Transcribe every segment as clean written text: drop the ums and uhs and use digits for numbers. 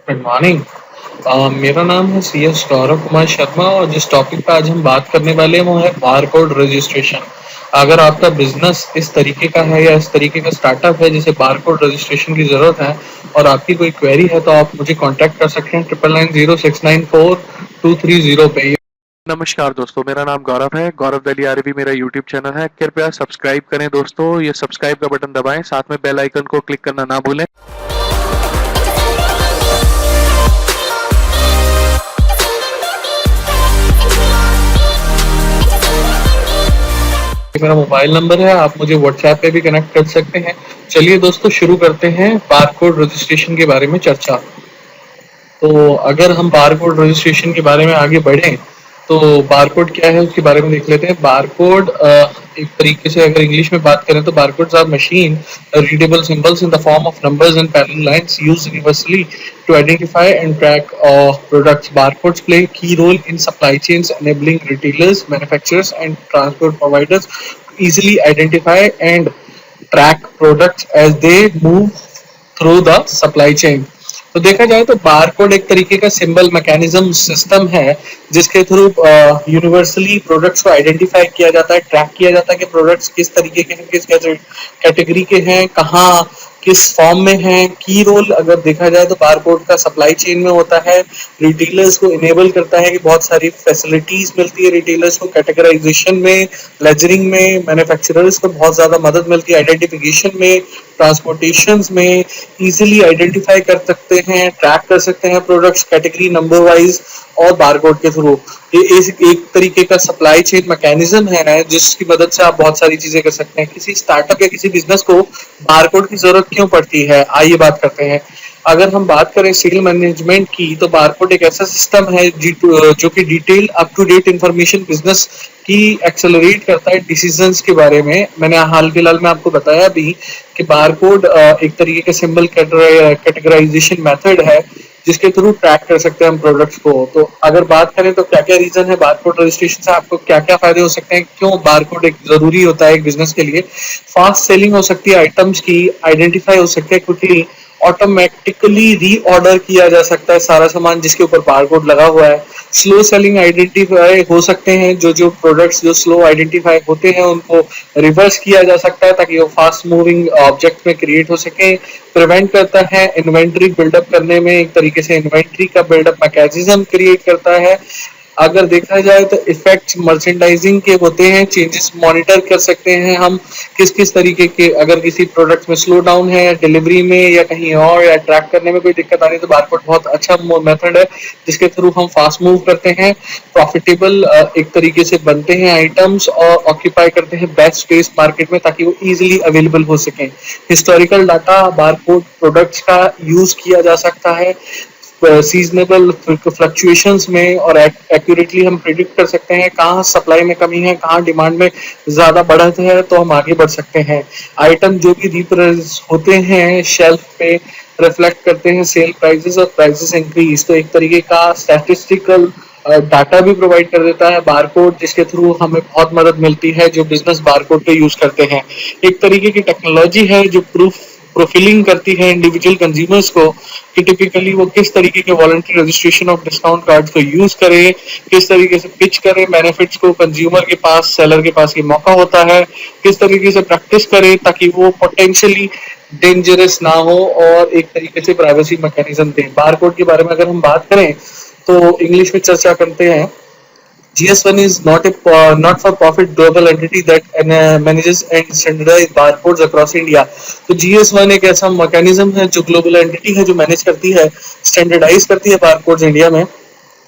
Good morning. मेरा नाम है CS गौरव कुमार शर्मा और जिस टॉपिक पे आज हम बात करने वाले हैं वो है बारकोड रजिस्ट्रेशन। अगर आपका बिजनेस इस तरीके का है या इस तरीके का स्टार्टअप है जिसे बारकोड रजिस्ट्रेशन की जरूरत है और आपकी कोई क्वेरी है तो आप मुझे कांटेक्ट कर सकते हैं 9990694230 पे। नमस्कार दोस्तों, मेरा नाम गौरव है। गौरव दली आरबी मेरा यूट्यूब चैनल है। कृपया सब्सक्राइब करें दोस्तों, ये सब्सक्राइब का बटन दबाएं, साथ में बेल आइकन को क्लिक करना ना भूलें। मेरा मोबाइल नंबर है, आप मुझे व्हाट्सएप पे भी कनेक्ट कर सकते हैं। चलिए दोस्तों शुरू करते हैं बारकोड रजिस्ट्रेशन के बारे में चर्चा। तो अगर हम बारकोड रजिस्ट्रेशन के बारे में आगे बढ़ें तो बारकोड क्या है उसके बारे में देख लेते हैं। बारकोड एक तरीके से अगर इंग्लिश में बात करें तो barcodes are machine readable symbols in the form of numbers and parallel lines used universally to identify and track products. Barcodes play a key role in supply chains, enabling retailers, manufacturers and transport providers to easily identify and track products as they move through the supply chain। तो देखा जाए तो barcode एक तरीके का symbol mechanism system है जिसके through universally products को आइडेंटिफाई किया जाता है, ट्रैक किया जाता है कि प्रोडक्ट्स किस तरीके के हैं, किस कैटेगरी के हैं, कहाँ किस फॉर्म में है। की रोल अगर देखा जाए तो बारकोड का सप्लाई चेन में होता है। रिटेलर्स को इनेबल करता है कि बहुत सारी फैसिलिटीज मिलती है रिटेलर्स को कैटेगराइजेशन में, लेजरिंग में। मैन्युफैक्चरर्स को बहुत ज्यादा मदद मिलती है आइडेंटिफिकेशन में, ट्रांसपोर्टेशन में। इजीली आइडेंटिफाई कर सकते हैं, ट्रैक कर सकते हैं प्रोडक्ट्स कैटेगरी नंबर वाइज और बारकोड के थ्रू। ये एक तरीके का सप्लाई चेन मैकेनिज्म है जिसकी मदद से आप बहुत सारी चीजें कर सकते हैं। किसी स्टार्टअप या किसी बिजनेस को बारकोड की जरूरत क्यों पड़ती है, आइए बात करते हैं। अगर हम बात करें सेल मैनेजमेंट की तो बारकोड एक ऐसा सिस्टम है जो कि detail up to date information business की एक्सेलरेट करता है डिसीजंस के बारे में। मैंने हाल फिलहाल में आपको बताया भी कि बारकोड एक तरीके का सिंबल कैटेगराइजेशन मेथड है जिसके थ्रू ट्रैक कर सकते हैं हम प्रोडक्ट्स को। तो अगर बात करें तो क्या क्या रीजन है बारकोड रजिस्ट्रेशन से, आपको क्या क्या फायदे हो सकते हैं, क्यों बारकोड एक जरूरी होता है एक बिजनेस के लिए। फास्ट सेलिंग हो सकती है आइटम्स की, आइडेंटिफाई हो सकते हैं क्विकली, ऑटोमेटिकली रीऑर्डर किया जा सकता है सारा सामान जिसके ऊपर बारकोड लगा हुआ है। स्लो सेलिंग आइडेंटिफाई हो सकते हैं, जो प्रोडक्ट्स जो स्लो आइडेंटिफाई होते हैं उनको रिवर्स किया जा सकता है ताकि वो फास्ट मूविंग ऑब्जेक्ट में क्रिएट हो सके। प्रिवेंट करता है इन्वेंट्री बिल्डअप करने में, एक तरीके से इन्वेंट्री का बिल्डअप मैकेनिज्म क्रिएट करता है। अगर देखा जाए तो इफेक्ट्स मर्चेंडाइजिंग के होते हैं, चेंजेस मॉनिटर कर सकते हैं हम किस किस तरीके के, अगर किसी प्रोडक्ट में स्लो डाउन है डिलीवरी में या कहीं और या ट्रैक करने में कोई दिक्कत आ रही है तो बारकोड बहुत अच्छा मेथड है जिसके थ्रू हम फास्ट मूव करते हैं। प्रॉफिटेबल एक तरीके से बनते हैं आइटम्स और ऑक्यूपाई करते हैं बेस्ट स्पेस मार्केट में ताकि वो इजिली अवेलेबल हो सके। हिस्टोरिकल डाटा बारकोड प्रोडक्ट्स का यूज किया जा सकता है सीजनेबल फ्लक्चुएशंस में और एक्यूरेटली हम प्रिडिक्ट कर सकते हैं कहाँ सप्लाई में कमी है, कहाँ डिमांड में ज्यादा बढ़त है, तो हम आगे बढ़ सकते हैं। आइटम जो भी रिप्रेजेंट होते हैं शेल्फ पे रिफ्लेक्ट करते हैं सेल प्राइसेस और प्राइसेस इंक्रीज। तो एक तरीके का स्टैटिस्टिकल डाटा भी प्रोवाइड कर देता है बारकोड जिसके थ्रू हमें बहुत मदद मिलती है जो बिजनेस बारकोड के यूज करते हैं। एक तरीके की टेक्नोलॉजी है जो प्रोफाइलिंग करती है इंडिविजुअल कंज्यूमर्स को कि टिपिकली वो किस तरीके के voluntary registration of discount card को यूज करे, किस तरीके से पिच करे बेनिफिट्स को कंज्यूमर के पास, सेलर के पास ये मौका होता है, किस तरीके से प्रैक्टिस करे ताकि वो पोटेंशियली डेंजरस ना हो और एक तरीके से प्राइवेसी मैकेनिज्म दे। बारकोड के बारे में अगर हम बात करें तो इंग्लिश में चर्चा करते हैं। GS1 is not for profit global entity that manages and standardizes barcodes across India। तो GS1 एक ऐसा मैकेनिज्म है जो ग्लोबल एंटिटी है जो मैनेज करती है, स्टैंडर्डाइज करती है बारकोड्स इंडिया में।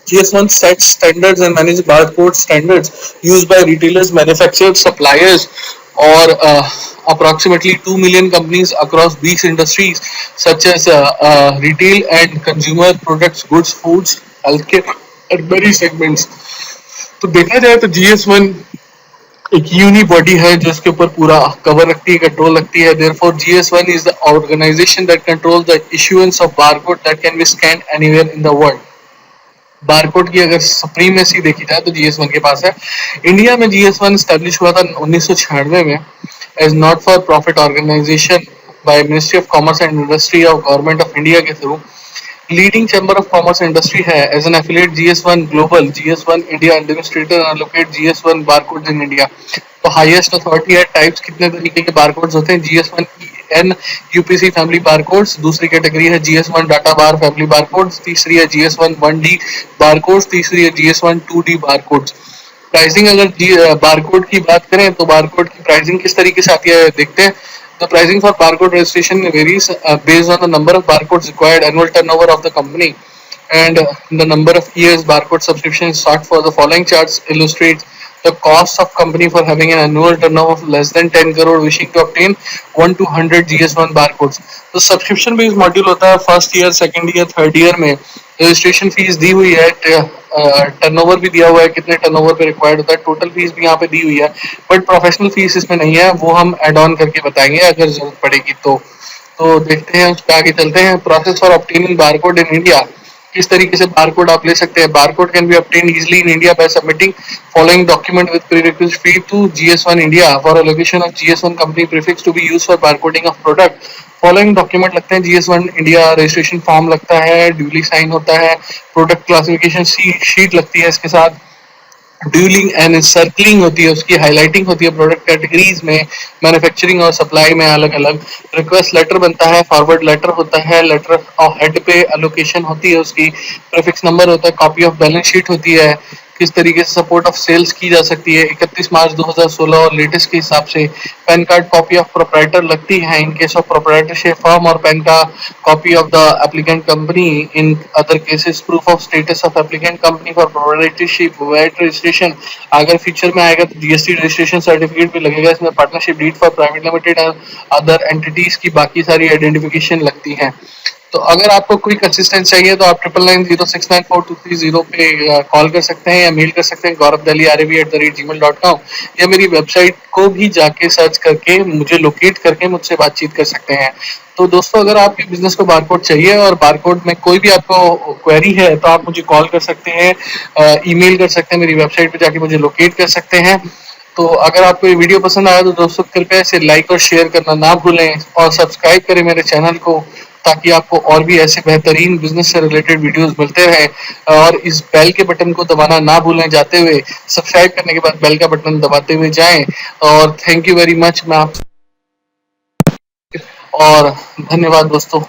GS1 sets standards and manages barcode standards used by retailers, manufacturers, suppliers or approximately 2 million companies across 20 industries such as retail and consumer products, goods, foods, healthcare and many segments। तो देखा जाए तो GS1 एक uni body है जो इसके ऊपर पूरा कवर रखती है, कंट्रोल रखती है। Therefore GS1 is the organization that controls the issuance of barcode that can be scanned anywhere in the world। Barcode की अगर सुप्रीमेसी देखी जाए तो GS1 के पास है। इंडिया में GS1 स्टैब्लिश हुआ था 1996 में as not for profit organisation by ministry of commerce and industry of government of India के through. Leading Chamber of Commerce Industry है as an affiliate GS1 Global, GS1 India Administrator and allocate GS1 barcodes in India. तो highest authority है। Types कितने तरीके के barcodes होते हैं? GS1 EAN UPC family barcodes, दूसरी कैटेगरी है GS1 डाटा बार फैमिली बारकोड्स, तीसरी है GS1 1D बारकोड्स, तीसरी है GS1 2D बारकोड्स। प्राइसिंग अगर बारकोड की बात करें तो बारकोड की प्राइसिंग किस तरीके से आती है देखते हैं। The pricing for barcode registration varies based on the number of barcodes required, annual turnover of the company, and the number of years barcode subscription is sought for. The following charts illustrate the cost of company for having an annual turnover of less than 10 crore wishing to obtain 1 to 100 GS1 barcodes. तो subscription based module होता है first year, second year, third year में। Registration fees दी हुई है, turnover भी दिया हुआ है, कितने टर्नओवर पे रिक्वायर्ड होता है, टोटल फीस भी यहाँ पे दी हुई है, बट प्रोफेशनल फीस इसमें नहीं है, वो हम एड ऑन करके बताएंगे अगर जरूरत पड़ेगी तो देखते हैं, उस पर आगे चलते हैं। Process for obtaining barcode in India, किस तरीके से बारकोड आप ले सकते हैं। Barcode can be obtain easily in India by submitting following document with prerequisite fee to GS1 India for allocation of GS1 company prefix to be used for barcoding of product. Following document लगते हैं GS1 India, registration form लगता है, duly sign होता है, product classification sheet लगती है, इसके साथ ड्यूलिंग एंड सर्कलिंग होती है, उसकी हाईलाइटिंग होती है प्रोडक्ट कैटेगरीज में, मैन्युफैक्चरिंग और सप्लाई में अलग अलग। रिक्वेस्ट लेटर बनता है, फॉरवर्ड लेटर होता है, लेटर ऑफ हेड पे एलोकेशन होती है, उसकी प्रीफिक्स नंबर होता है, कॉपी ऑफ बैलेंस शीट होती है, किस तरीके से सपोर्ट ऑफ सेल्स की जा सकती है 31 मार्च 2016 और लेटेस्ट के हिसाब से। PAN card copy of proprietor लगती है in case of proprietorship firm, और पैन का copy of the applicant company in other cases. Proof of status of applicant company for proprietorship, VAT registration, अगर फ्यूचर में आएगा तो जीएसटी रजिस्ट्रेशन सर्टिफिकेट भी लगेगा इसमें, partnership deed for private limited और अदर एंटिटीज की बाकी सारी आइडेंटिफिकेशन लगती है। तो अगर आपको कोई कंसिस्टेंस चाहिए तो आप 9990694230 पे कॉल कर सकते हैं या मेल कर सकते हैं gauravdeliarv@gmail.com, या मेरी वेबसाइट को भी जाके सर्च करके मुझे लोकेट करके मुझसे बातचीत कर सकते हैं। तो दोस्तों, अगर आपके बिजनेस को बारकोड चाहिए और बारकोड में कोई भी आपको क्वेरी है तो आप मुझे कॉल कर सकते हैं, ईमेल कर सकते हैं, मेरी वेबसाइट पे जाके मुझे लोकेट कर सकते हैं। तो अगर आपको ये वीडियो पसंद आया तो दोस्तों कृपया इसे लाइक और शेयर करना ना भूलें और सब्सक्राइब करें मेरे चैनल को, ताकि आपको और भी ऐसे बेहतरीन बिजनेस से रिलेटेड वीडियोस मिलते रहे। और इस बेल के बटन को दबाना ना भूलें, जाते हुए सब्सक्राइब करने के बाद बेल का बटन दबाते हुए जाएं। और थैंक यू वेरी मच, मैं आप और धन्यवाद दोस्तों।